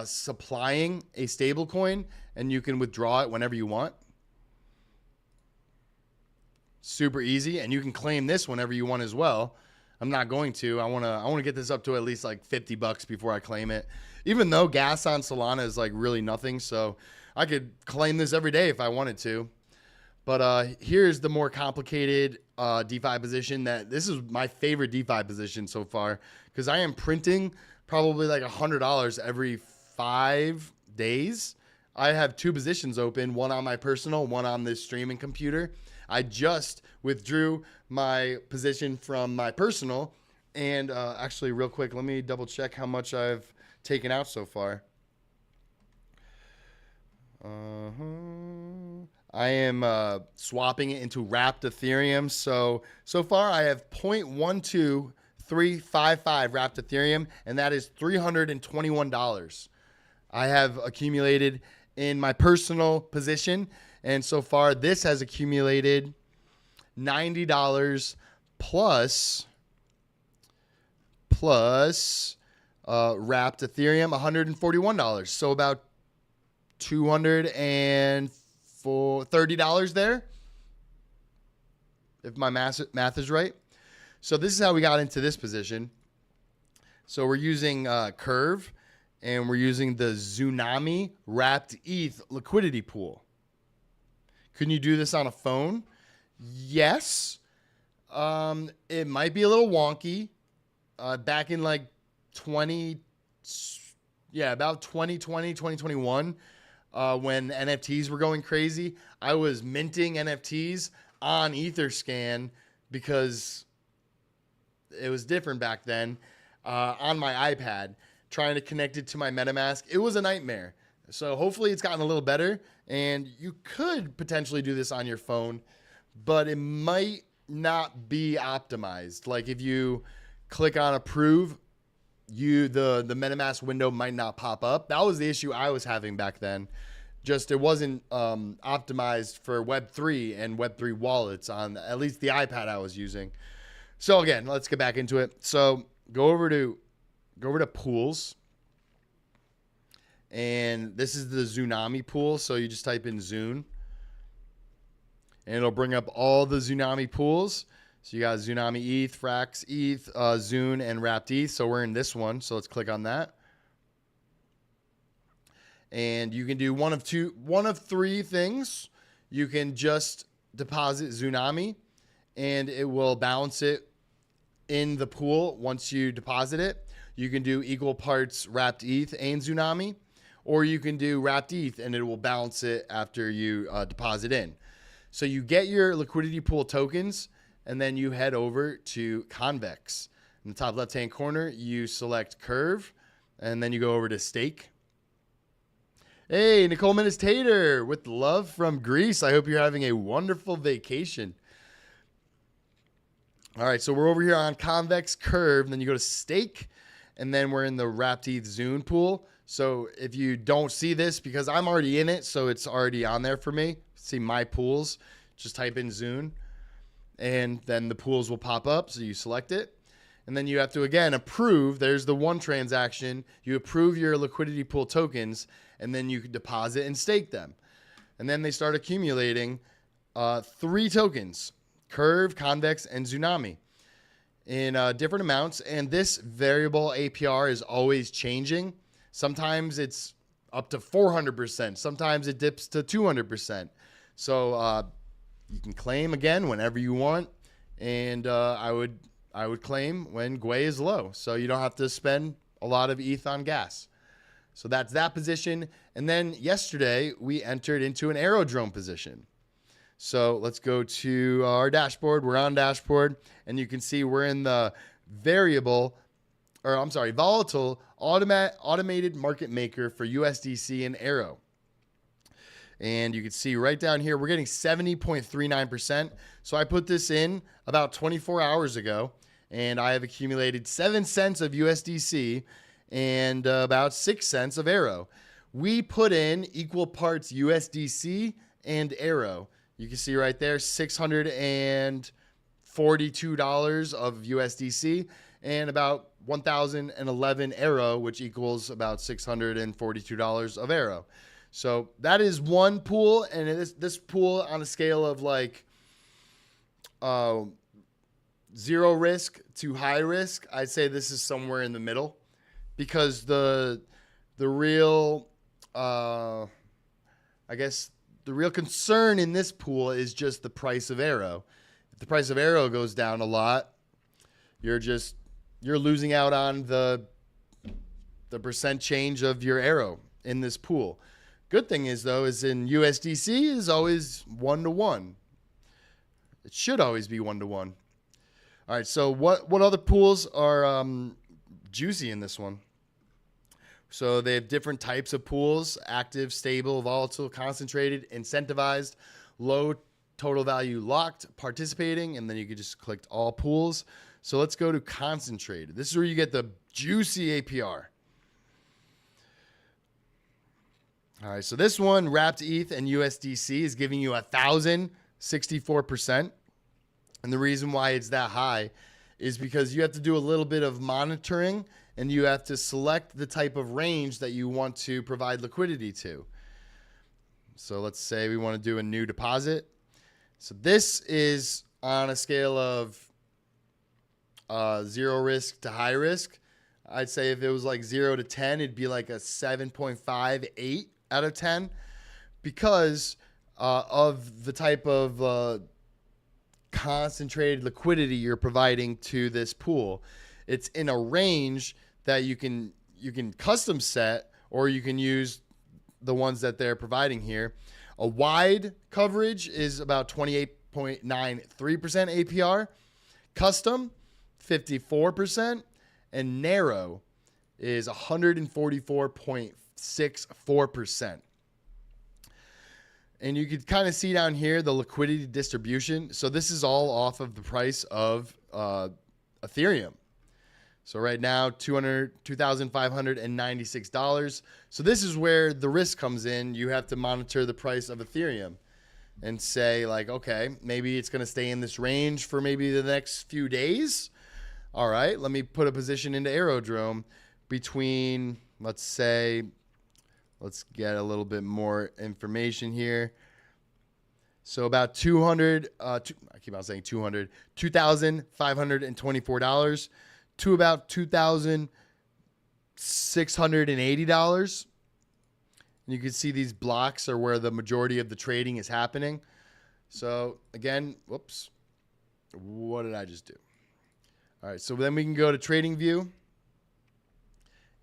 supplying a stable coin and you can withdraw it whenever you want. Super easy, and you can claim this whenever you want as well. I'm not going to. I want to get this up to at least like $50 before I claim it. Even though gas on Solana is like really nothing, so I could claim this every day if I wanted to. But here's the more complicated DeFi position. This is my favorite DeFi position so far because I am printing probably like $100 every 5 days. I have 2 positions open, one on my personal, one on this streaming computer. I just withdrew my position from my personal. And actually, real quick, let me double check how much I've taken out so far. I am swapping it into wrapped Ethereum. So far, I have 0.12355 wrapped Ethereum, and that is $321. I have accumulated in my personal position, and so far this has accumulated $90 plus wrapped Ethereum $141. So about $230 there, if my math is right. So this is how we got into this position. So we're using Curve, and we're using the Tsunami Wrapped ETH liquidity pool. Can you do this on a phone? Yes. It might be a little wonky. Back in like about 2020, 2021, when NFTs were going crazy, I was minting NFTs on Etherscan because it was different back then, on my iPad, trying to connect it to my MetaMask. It was a nightmare. So hopefully it's gotten a little better, and you could potentially do this on your phone, but it might not be optimized. Like if you click on approve, the MetaMask window might not pop up. That was the issue I was having back then. Just it wasn't optimized for Web3 and Web3 wallets on at least the iPad I was using. So again, let's get back into it. So go over to pools. And this is the Tsunami pool. So you just type in Zune. and it'll bring up all the Tsunami pools. So you got Tsunami ETH, Frax ETH, Zune, and Wrapped ETH. So we're in this one. So let's click on that. And you can do one of three things. You can just deposit Tsunami, and it will balance it in the pool once you deposit it. You can do equal parts Wrapped ETH and Tsunami, or you can do Wrapped ETH, and it will balance it after you deposit in. So you get your liquidity pool tokens, and then you head over to Convex. In the top left-hand corner, you select Curve, and then you go over to Stake. Hey, Nicole Tater with love from Greece. I hope you're having a wonderful vacation. All right, so we're over here on Convex Curve, and then you go to Stake, and then we're in the Wrapped ETH Zune pool. So if you don't see this, because I'm already in it, so it's already on there for me. See my pools, just type in Zune, and then the pools will pop up, so you select it. And then you have to, again, approve. There's the one transaction. You approve your liquidity pool tokens, and then you can deposit and stake them. And then they start accumulating 3 tokens, Curve, Convex, and Tsunami, in different amounts. And this variable APR is always changing. Sometimes it's up to 400%. Sometimes it dips to 200%. So you can claim again whenever you want. And I would claim when Gwei is low, so you don't have to spend a lot of ETH on gas. So that's that position. And then yesterday, we entered into an aerodrome position. So let's go to our dashboard. We're on dashboard, and you can see we're in the volatile automated market maker for USDC and Aero. And you can see right down here, we're getting 70.39%. So I put this in about 24 hours ago, and I have accumulated 7 cents of USDC and about 6 cents of Aero. We put in equal parts USDC and Aero. You can see right there, $642 of USDC and about 1,011 Aero, which equals about $642 of Aero. So that is one pool, and it is this pool on a scale of like 0 risk to high risk. I'd say this is somewhere in the middle, because the real the real concern in this pool is just the price of Aero. If the price of Aero goes down a lot, you're losing out on the percent change of your Aero in this pool. Good thing is, though, is in USDC is always 1-to-1. It should always be 1-to-1. All right, so what other pools are juicy in this one? So they have different types of pools: active, stable, volatile, concentrated, incentivized, low total value locked, participating, and then you can just click all pools. So let's go to concentrated. This is where you get the juicy APR. All right, so this one, Wrapped ETH and USDC, is giving you 1,064%. And the reason why it's that high is because you have to do a little bit of monitoring, and you have to select the type of range that you want to provide liquidity to. So let's say we want to do a new deposit. So this is on a scale of 0 risk to high risk. I'd say if it was like 0 to 10, it'd be like a 7.58 out of 10, because of the type of concentrated liquidity you're providing to this pool. It's in a range that you can custom set, or you can use the ones that they're providing here. A wide coverage is about 28.93% APR, custom 54%, and narrow is 144.64%. And you can kind of see down here the liquidity distribution. So this is all off of the price of Ethereum. So right now, $2,596. So this is where the risk comes in. You have to monitor the price of Ethereum and say, like, okay, maybe it's going to stay in this range for maybe the next few days. All right, let me put a position into Aerodrome between, let's get a little bit more information here. So about 200, I keep on saying 200, $2,524 to about $2,680. And you can see these blocks are where the majority of the trading is happening. So again, whoops, what did I just do? All right, so then we can go to Trading View,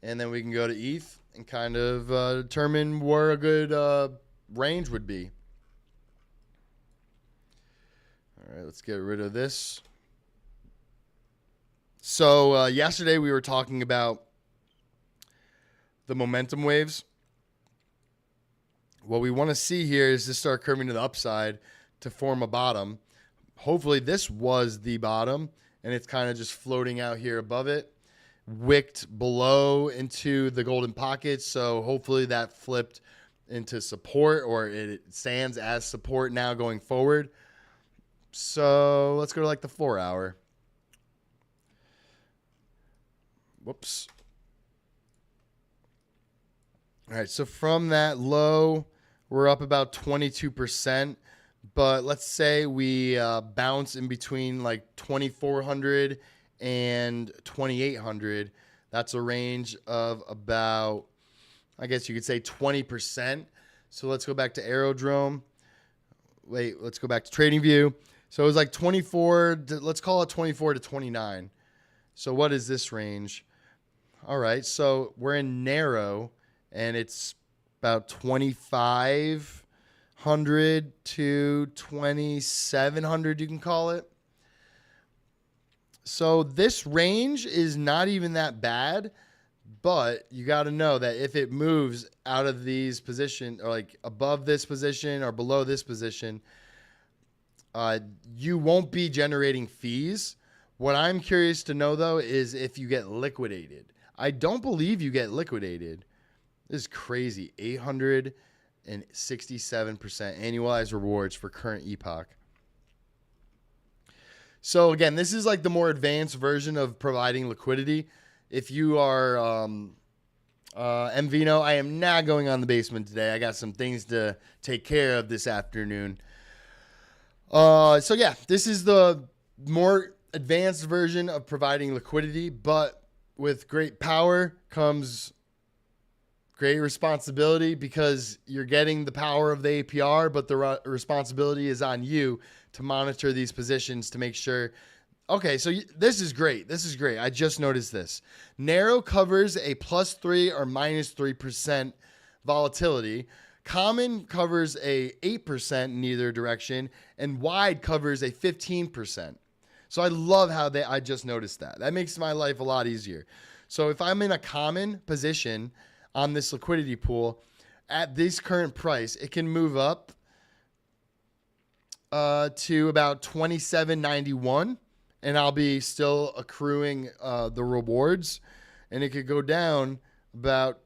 and then we can go to ETH and kind of determine where a good range would be. All right, let's get rid of this. So yesterday we were talking about the momentum waves. What we want to see here is to start curving to the upside to form a bottom. Hopefully this was the bottom, and it's kind of just floating out here above it, wicked below into the golden pockets. So hopefully that flipped into support, or it stands as support now going forward. So let's go to like the 4 hour. Whoops. All right, so from that low, we're up about 22%. But let's say we bounce in between like 2,400 and 2,800. That's a range of about, I guess you could say 20%. So let's go back to Aerodrome. Wait, let's go back to Trading View. So it was like 24, let's call it 24 to 29. So what is this range? All right, so we're in narrow, and it's about 2,500 to 2,700, you can call it. So this range is not even that bad, but you got to know that if it moves out of these positions, or like above this position or below this position, you won't be generating fees. What I'm curious to know, though, is if you get liquidated. I don't believe you get liquidated. This is crazy. 867% annualized rewards for current epoch. So again, this is like the more advanced version of providing liquidity. If you are MVino, I am not going on the basement today. I got some things to take care of this afternoon. So yeah, this is the more advanced version of providing liquidity, but with great power comes great responsibility, because you're getting the power of the APR, but the responsibility is on you to monitor these positions to make sure. Okay, so this is great. This is great. I just noticed this. Narrow covers a +3 or -3% volatility. Common covers a 8% in either direction, and wide covers a 15%. So I love how I just noticed that. That makes my life a lot easier. So if I'm in a common position on this liquidity pool at this current price, it can move up to about 27.91, and I'll be still accruing the rewards. And it could go down about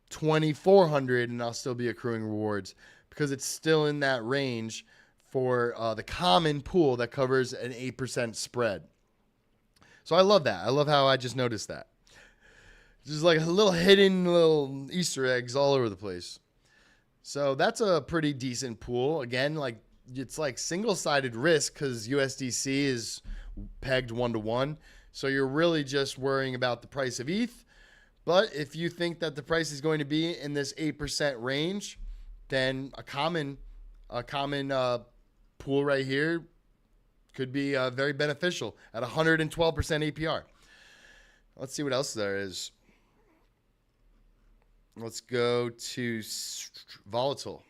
2,400, and I'll still be accruing rewards, because it's still in that range for the common pool that covers an 8% spread. So I love that. I love how I just noticed that. Just like a little hidden little Easter eggs all over the place. So that's a pretty decent pool. Again, like it's like single-sided risk, because USDC is pegged 1-to-1. So you're really just worrying about the price of ETH. But if you think that the price is going to be in this 8% range, then a common pool right here could be very beneficial at 112% APR. Let's see what else there is. Let's go to volatile.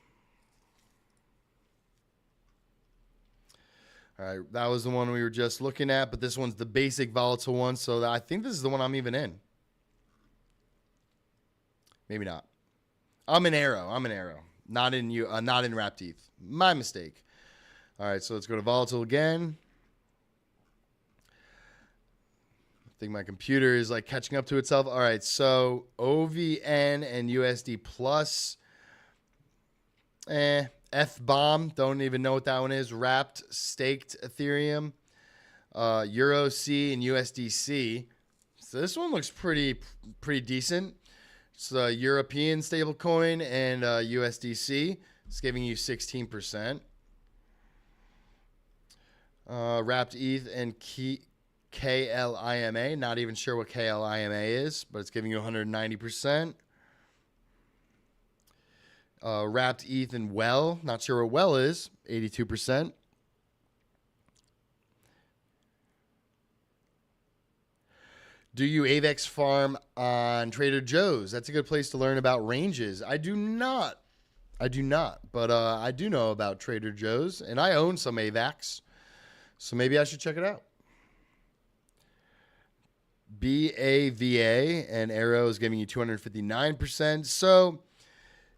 All right, that was the one we were just looking at, but this one's the basic volatile one, so I think this is the one I'm even in. Maybe not. I'm in Arrow. Not in Wrapped ETH. My mistake. All right, so let's go to volatile again. I think my computer is like catching up to itself. All right, so OVN and USD plus. F-bomb, don't even know what that one is. Wrapped staked Ethereum. Euro C and USDC. So this one looks pretty decent. It's a European stablecoin and USDC. It's giving you 16%. Wrapped ETH and KLIMA. Not even sure what KLIMA is, but it's giving you 190%. Wrapped ETH and Well. Not sure what Well is. 82%. Do you AVEX farm on Trader Joe's? That's a good place to learn about ranges. I do not, but I do know about Trader Joe's, and I own some AVAX, so maybe I should check it out. BAVA and Arrow is giving you 259%. So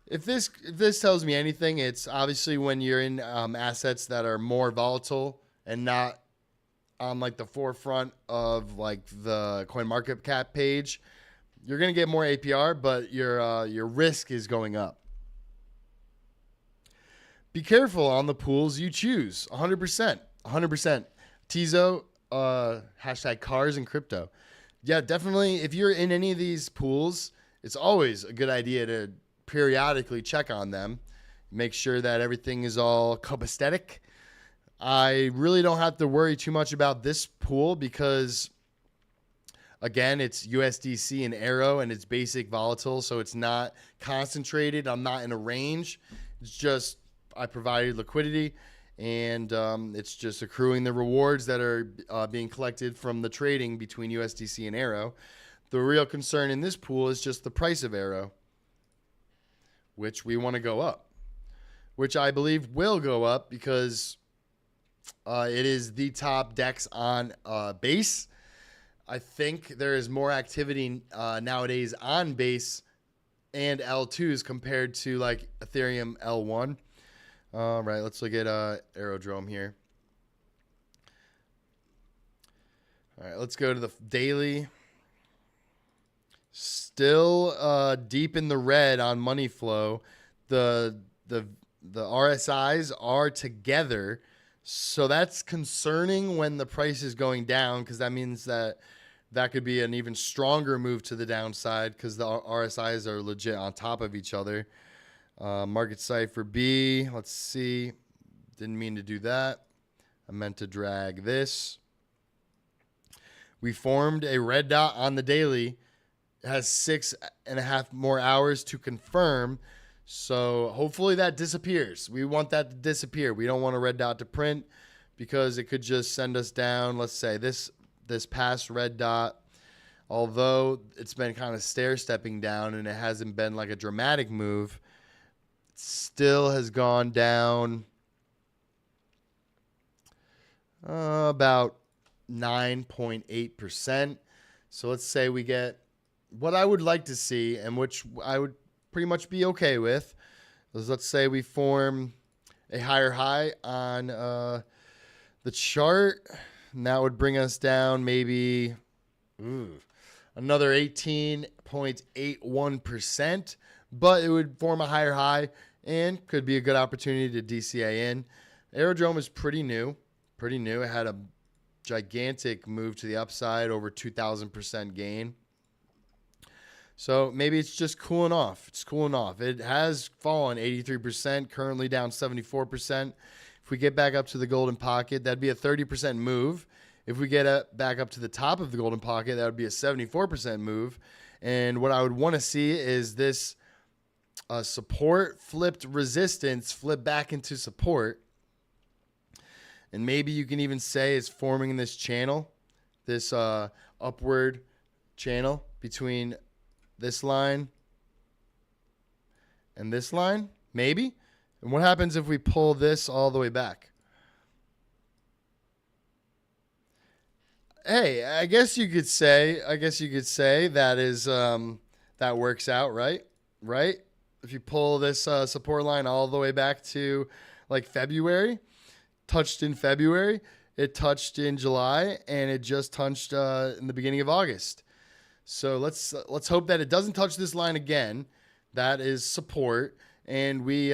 if this tells me anything, it's obviously when you're in assets that are more volatile and not on like the forefront of like the CoinMarketCap page, you're gonna get more APR, but your risk is going up. Be careful on the pools you choose. 100%. Tizo, hashtag cars and crypto. Yeah, definitely. If you're in any of these pools, it's always a good idea to periodically check on them. Make sure that everything is all copacetic. I really don't have to worry too much about this pool because, again, it's USDC and Arrow, and it's basic volatile, so it's not concentrated. I'm not in a range. It's just I provided liquidity, and it's just accruing the rewards that are being collected from the trading between USDC and Arrow. The real concern in this pool is just the price of Arrow, which we want to go up, which I believe will go up because it is the top DEX on base. I think there is more activity nowadays on base and L2s compared to like Ethereum L1. All right, let's look at Aerodrome here. All right, let's go to the daily. Still deep in the red on money flow. The RSIs are together. So that's concerning when the price is going down, because that means that could be an even stronger move to the downside because the RSIs are legit on top of each other. Market cipher B. Let's see. Didn't mean to do that. I meant to drag this. We formed a red dot on the daily. It has 6.5 more hours to confirm. So hopefully that disappears. We want that to disappear. We don't want a red dot to print because it could just send us down. Let's say this past red dot, although it's been kind of stair-stepping down and it hasn't been like a dramatic move, it still has gone down about 9.8%. So let's say we get what I would like to see, and which I would pretty much be okay with, is let's say we form a higher high on the chart, and that would bring us down maybe another 18.81%, but it would form a higher high and could be a good opportunity to DCA in. Aerodrome is pretty new. It had a gigantic move to the upside, over 2,000% gain. So maybe it's just cooling off. It has fallen 83%, currently down 74%. If we get back up to the golden pocket, that'd be a 30% move. If we get back up to the top of the golden pocket, that would be a 74% move. And what I would want to see is this support flipped resistance flip back into support. And maybe you can even say it's forming this channel, this upward channel between this line and this line, maybe. And what happens if we pull this all the way back? Hey, I guess you could say that is that works out, right? Right? If you pull this support line all the way back to like February, touched in February, it touched in July, and it just touched in the beginning of August. So let's hope that it doesn't touch this line again. That is support, and we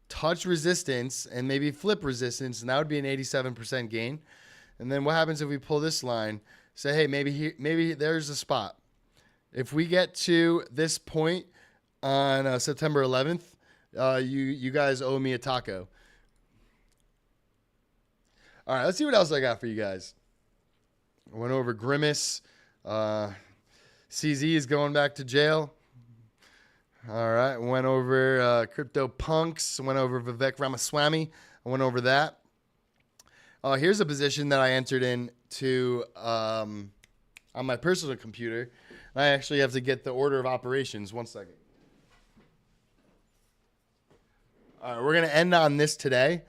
touch resistance and maybe flip resistance, and that would be an 87% gain. And then what happens if we pull this line? Say, hey, maybe there's a spot. If we get to this point on September 11th, you guys owe me a taco. All right, let's see what else I got for you guys. I went over Grimace. CZ is going back to jail. All right, went over Crypto Punks. Went over Vivek Ramaswamy. I went over that. Here's a position that I entered into on my personal computer. I actually have to get the order of operations. 1 second. All right, we're going to end on this today.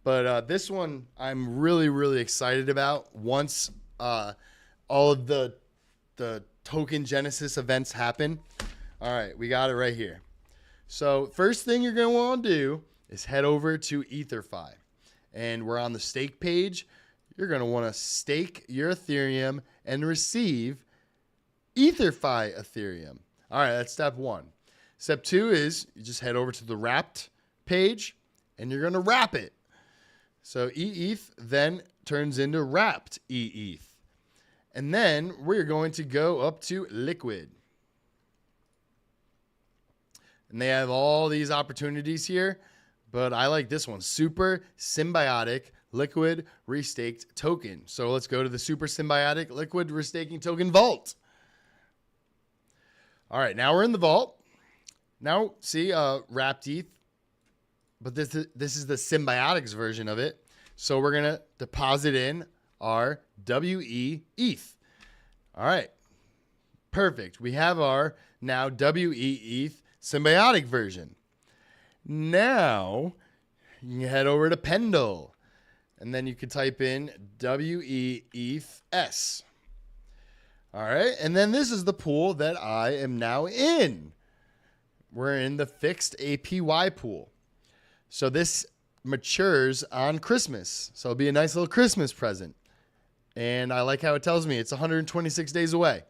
But this one I'm really, really excited about once all of the token genesis events happen. All right, we got it right here. So first thing you're going to want to do is head over to EtherFi. And we're on the stake page. You're going to want to stake your Ethereum and receive EtherFi Ethereum. All right, that's step one. Step two is you just head over to the wrapped page and you're going to wrap it. So EETH then turns into wrapped EETH. And then we're going to go up to Liquid. And they have all these opportunities here, but I like this one. Super Symbiotic Liquid Restaked Token. So let's go to the Super Symbiotic Liquid Restaking Token Vault. All right, now we're in the vault. Now, see, wrapped ETH. But this is the Symbiotics version of it. So we're going to deposit in our WE ETH. All right. Perfect. We have our now WE ETH Symbiotic version. Now you can head over to Pendle. And then you can type in WE ETH S. All right. And then this is the pool that I am now in. We're in the fixed APY pool. So this matures on Christmas. So it'll be a nice little Christmas present. And I like how it tells me it's 126 days away.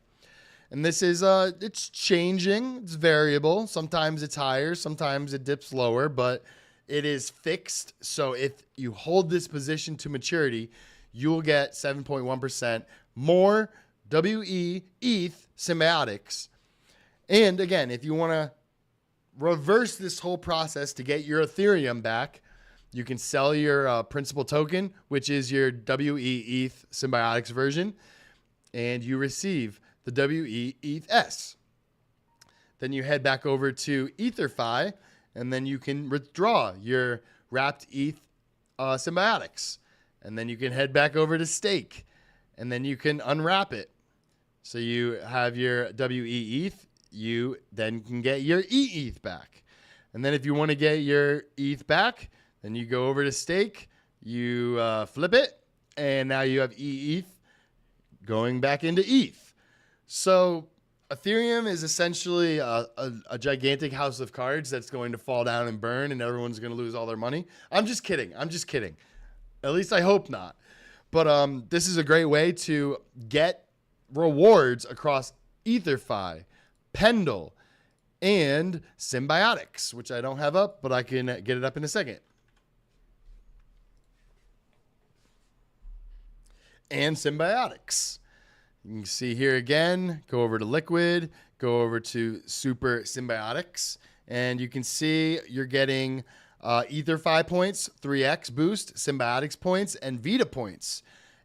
And this is, it's changing. It's variable. Sometimes it's higher. Sometimes it dips lower. But it is fixed. So if you hold this position to maturity, you'll get 7.1% more WE ETH Symbiotics. And again, if you want to reverse this whole process to get your Ethereum back, you can sell your principal token, which is your WE ETH Symbiotics version, and you receive the WE ETH S. Then you head back over to EtherFi, and then you can withdraw your wrapped ETH Symbiotics. And then you can head back over to Stake, and then you can unwrap it. So you have your WE ETH. You then can get your EETH back. And then if you want to get your ETH back, then you go over to Stake, you flip it, and now you have EETH going back into ETH. So Ethereum is essentially a gigantic house of cards that's going to fall down and burn, and everyone's going to lose all their money. I'm just kidding. At least I hope not. But this is a great way to get rewards across EtherFi, Pendle, and Symbiotics, which I don't have up, but I can get it up in a second. And Symbiotics. You can see here again, go over to Liquid, go over to Super Symbiotics, and you can see you're getting EtherFi points, 3x boost, Symbiotics points, and Vita points.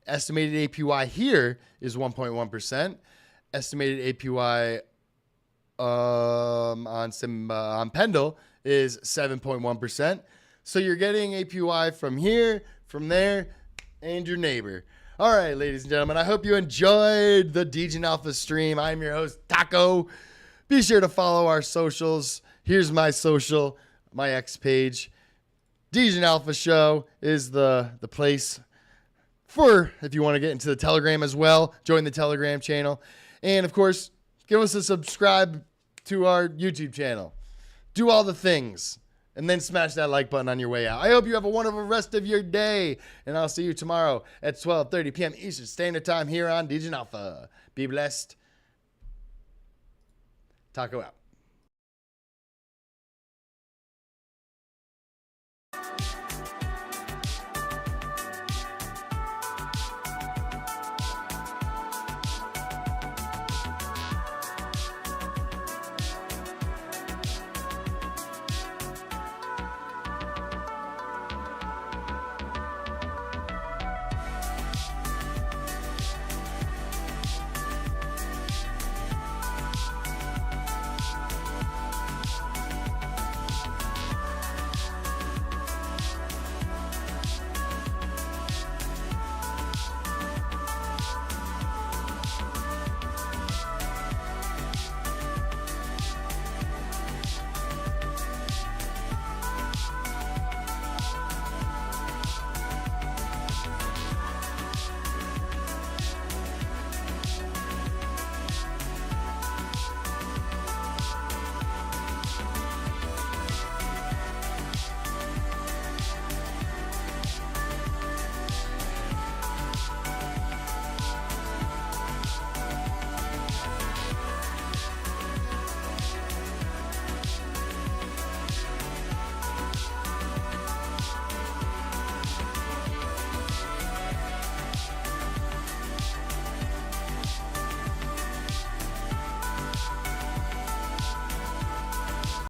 Estimated APY here is 1.1%. Estimated APY on Pendle is 7.1%. So you're getting APY from here, from there, and your neighbor. All right, ladies and gentlemen, I hope you enjoyed the Degen Alpha stream. I'm your host, Taco. Be sure to follow our socials. Here's my social, my X page. Degen Alpha Show is the place for if you want to get into the Telegram as well. Join the Telegram channel. And, of course, give us a subscribe to our YouTube channel. Do all the things. And then smash that like button on your way out. I hope you have a wonderful rest of your day. And I'll see you tomorrow at 12:30 p.m. Eastern Standard Time here on Degen Alpha. Be blessed. Taco out.